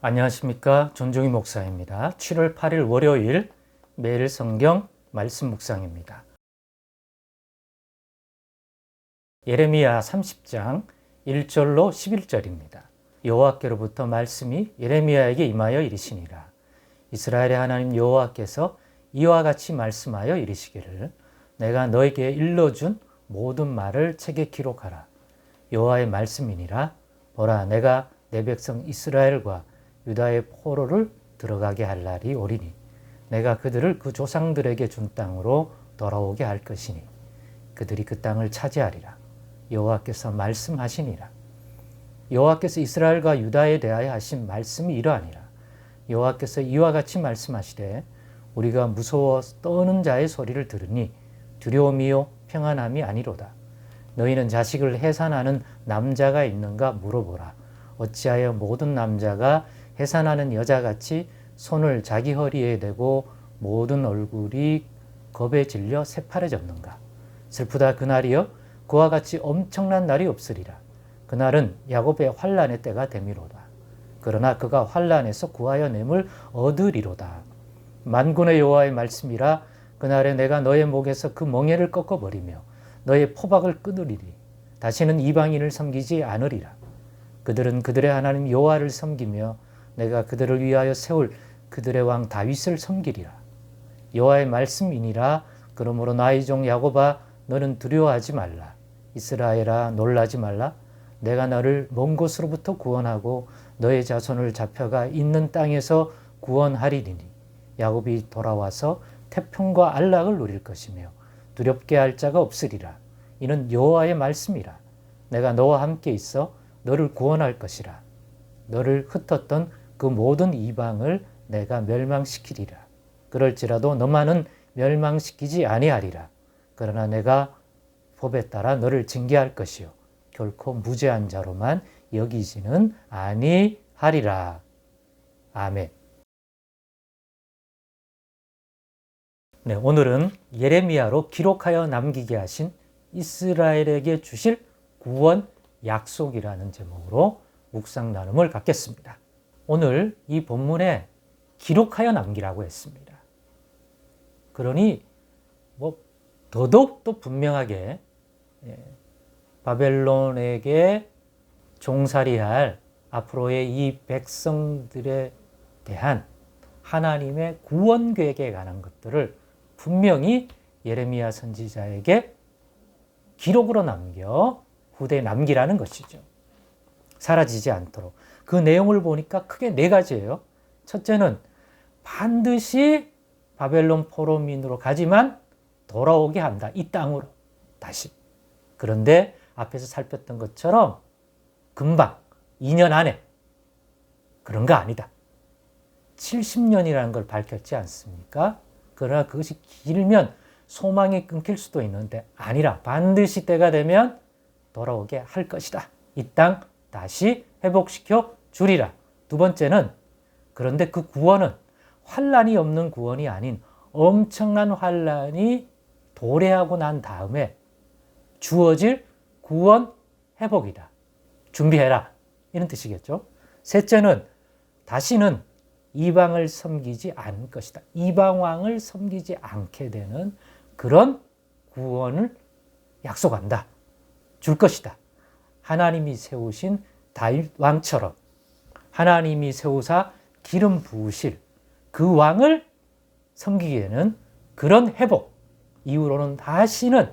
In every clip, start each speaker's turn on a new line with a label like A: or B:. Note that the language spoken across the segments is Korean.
A: 안녕하십니까. 존중희 목사입니다. 7월 8일 월요일 매일 성경 말씀 묵상입니다. 예레미야 30장 1절로 11절입니다. 여호와께로부터 말씀이 예레미야에게 임하여 이르시니라. 이스라엘의 하나님 여호와께서 이와 같이 말씀하여 이르시기를 내가 너에게 일러준 모든 말을 책에 기록하라. 여호와의 말씀이니라. 보라, 내가 내 백성 이스라엘과 유다의 포로를 들어가게 할 날이 오리니 내가 그들을 그 조상들에게 준 땅으로 돌아오게 할 것이니 그들이 그 땅을 차지하리라. 여호와께서 말씀하시니라. 여호와께서 이스라엘과 유다에 대하여 하신 말씀이 이러하니라. 여호와께서 이와 같이 말씀하시되 우리가 무서워 떠는 자의 소리를 들으니 두려움이요 평안함이 아니로다. 너희는 자식을 해산하는 남자가 있는가 물어보라. 어찌하여 모든 남자가 해산하는 여자같이 손을 자기 허리에 대고 모든 얼굴이 겁에 질려 새파래졌는가. 슬프다. 그날이여 그와 같이 엄청난 날이 없으리라. 그날은 야곱의 환난의 때가 되미로다. 그러나 그가 환난에서 구하여 냄을 얻으리로다. 만군의 여호와의 말씀이라. 그날에 내가 너의 목에서 그 멍에를 꺾어버리며 너의 포박을 끊으리니 다시는 이방인을 섬기지 않으리라. 그들은 그들의 하나님 여호와를 섬기며 내가 그들을 위하여 세울 그들의 왕 다윗을 섬기리라. 여호와의 말씀이니라. 그러므로 나의 종 야곱아 너는 두려워하지 말라. 이스라엘아 놀라지 말라. 내가 너를 먼 곳으로부터 구원하고 너의 자손을 잡혀가 있는 땅에서 구원하리니 야곱이 돌아와서 태평과 안락을 누릴 것이며 두렵게 할 자가 없으리라. 이는 여호와의 말씀이라. 내가 너와 함께 있어 너를 구원할 것이라. 너를 흩었던 그 모든 이방을 내가 멸망시키리라. 그럴지라도 너만은 멸망시키지 아니하리라. 그러나 내가 법에 따라 너를 징계할 것이요 결코 무죄한 자로만 여기지는 아니하리라. 아멘. 네, 오늘은 예레미야로 기록하여 남기게 하신 이스라엘에게 주실 구원 약속이라는 제목으로 묵상 나눔을 갖겠습니다. 오늘 이 본문에 기록하여 남기라고 했습니다. 그러니 더더욱 또 분명하게 바벨론에게 종살이할 앞으로의 이 백성들에 대한 하나님의 구원 계획에 관한 것들을 분명히 예레미야 선지자에게 기록으로 남겨 후대에 남기라는 것이죠. 사라지지 않도록. 그 내용을 보니까 크게 네 가지예요. 첫째는 반드시 바벨론 포로민으로 가지만 돌아오게 한다. 이 땅으로 다시. 그런데 앞에서 살폈던 것처럼 금방 2년 안에 그런 거 아니다. 70년이라는 걸 밝혔지 않습니까? 그러나 그것이 길면 소망이 끊길 수도 있는데 아니라 반드시 때가 되면 돌아오게 할 것이다. 이 땅 다시 회복시켜 주리라. 두 번째는 그런데 그 구원은 환난이 없는 구원이 아닌 엄청난 환난이 도래하고 난 다음에 주어질 구원 회복이다. 준비해라. 이런 뜻이겠죠. 셋째는 다시는 이방을 섬기지 않을 것이다. 이방 왕을 섬기지 않게 되는 그런 구원을 약속한다. 줄 것이다. 하나님이 세우신 다윗 왕처럼 하나님이 세우사 기름 부으실 그 왕을 섬기기에는 그런 회복 이후로는 다시는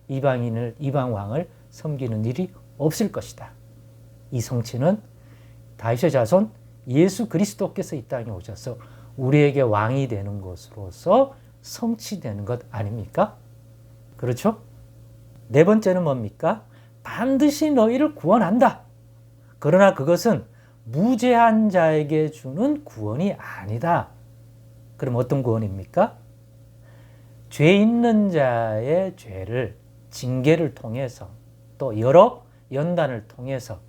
A: 이방 왕을 섬기는 일이 없을 것이다. 이 성취는 다윗의 자손 예수 그리스도께서 이 땅에 오셔서 우리에게 왕이 되는 것으로서 성취되는 것 아닙니까? 그렇죠? 네 번째는 뭡니까? 반드시 너희를 구원한다. 그러나 그것은 무죄한 자에게 주는 구원이 아니다. 그럼 어떤 구원입니까? 죄 있는 자의 죄를 징계를 통해서 또 여러 연단을 통해서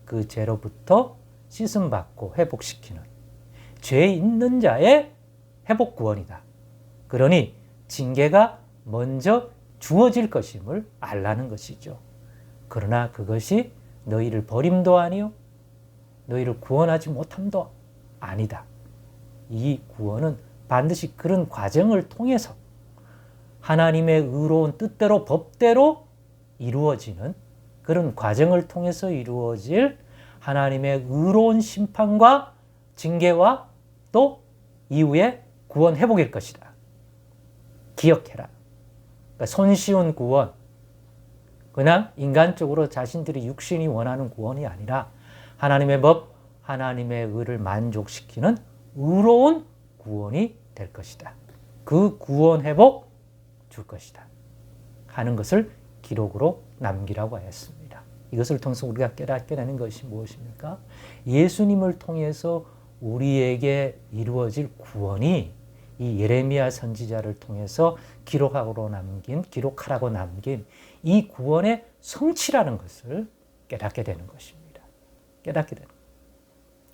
A: 그 죄로부터 씻음받고 회복시키는 죄 있는 자의 회복 구원이다. 그러니 징계가 먼저 주어질 것임을 알라는 것이죠. 그러나 그것이 너희를 버림도 아니요 너희를 구원하지 못함도 아니다. 이 구원은 반드시 그런 과정을 통해서 하나님의 의로운 뜻대로 법대로 이루어지는 그런 과정을 통해서 이루어질 하나님의 의로운 심판과 징계와 또 이후에 구원 회복일 것이다. 기억해라. 그러니까 손쉬운 구원, 그냥 인간적으로 자신들이 육신이 원하는 구원이 아니라 하나님의 법, 하나님의 의를 만족시키는 의로운 구원이 될 것이다. 그 구원 회복 줄 것이다. 하는 것을 기록으로 남기라고 하였습니다. 이것을 통해서 우리가 깨닫게 되는 것이 무엇입니까? 예수님을 통해서 우리에게 이루어질 구원이 이 예레미야 선지자를 통해서 기록하라고 남긴 이 구원의 성취라는 것을 깨닫게 되는 것입니다. 깨닫게 되는 것입니다.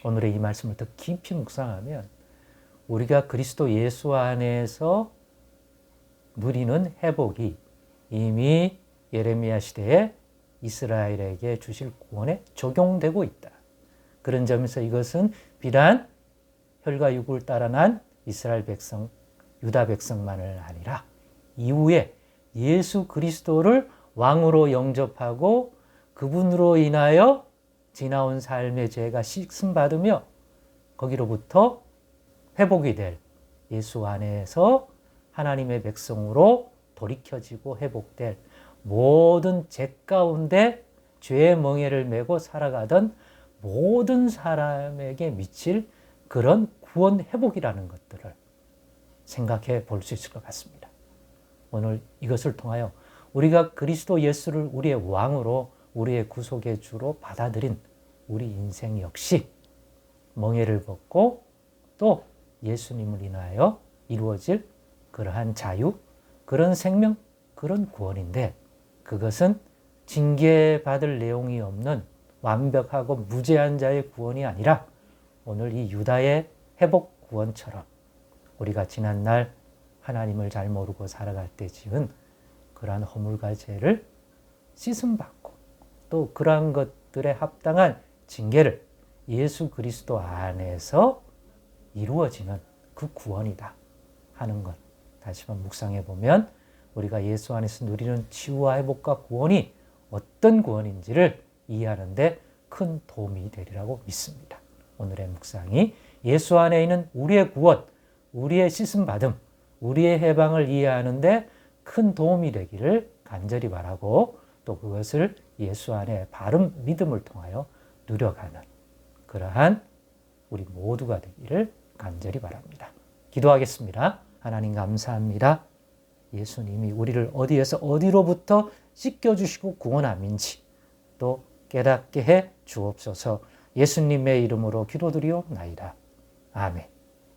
A: 오늘의 이 말씀을 더 깊이 묵상하면 우리가 그리스도 예수 안에서 누리는 회복이 이미 예레미야 시대에 이스라엘에게 주실 구원에 적용되고 있다. 그런 점에서 이것은 비단 혈과 육을 따라 난 이스라엘 백성, 유다 백성만을 아니라 이후에 예수 그리스도를 왕으로 영접하고 그분으로 인하여 지나온 삶의 죄가 씻음받으며 거기로부터 회복이 될 예수 안에서 하나님의 백성으로 돌이켜지고 회복될 모든 죄 가운데 죄의 멍에를 메고 살아가던 모든 사람에게 미칠 그런 구원 회복이라는 것들을 생각해 볼 수 있을 것 같습니다. 오늘 이것을 통하여 우리가 그리스도 예수를 우리의 왕으로 우리의 구속의 주로 받아들인 우리 인생 역시 멍에를 벗고 또 예수님을 인하여 이루어질 그러한 자유, 그런 생명, 그런 구원인데 그것은 징계받을 내용이 없는 완벽하고 무죄한 자의 구원이 아니라 오늘 이 유다의 회복 구원처럼 우리가 지난날 하나님을 잘 모르고 살아갈 때 지은 그러한 허물과 죄를 씻음받고 또 그러한 것들에 합당한 징계를 예수 그리스도 안에서 이루어지는 그 구원이다 하는 것 다시 한번 묵상해 보면 우리가 예수 안에서 누리는 치유와 회복과 구원이 어떤 구원인지를 이해하는 데 큰 도움이 되리라고 믿습니다. 오늘의 묵상이 예수 안에 있는 우리의 구원, 우리의 씻음받음, 우리의 해방을 이해하는 데 큰 도움이 되기를 간절히 바라고 또 그것을 예수 안에 바른 믿음을 통하여 누려가는 그러한 우리 모두가 되기를 간절히 바랍니다. 기도하겠습니다. 하나님 감사합니다. 예수님이 우리를 어디에서 어디로부터 씻겨주시고 구원함인지 또 깨닫게 해 주옵소서. 예수님의 이름으로 기도드리옵나이다. 아멘.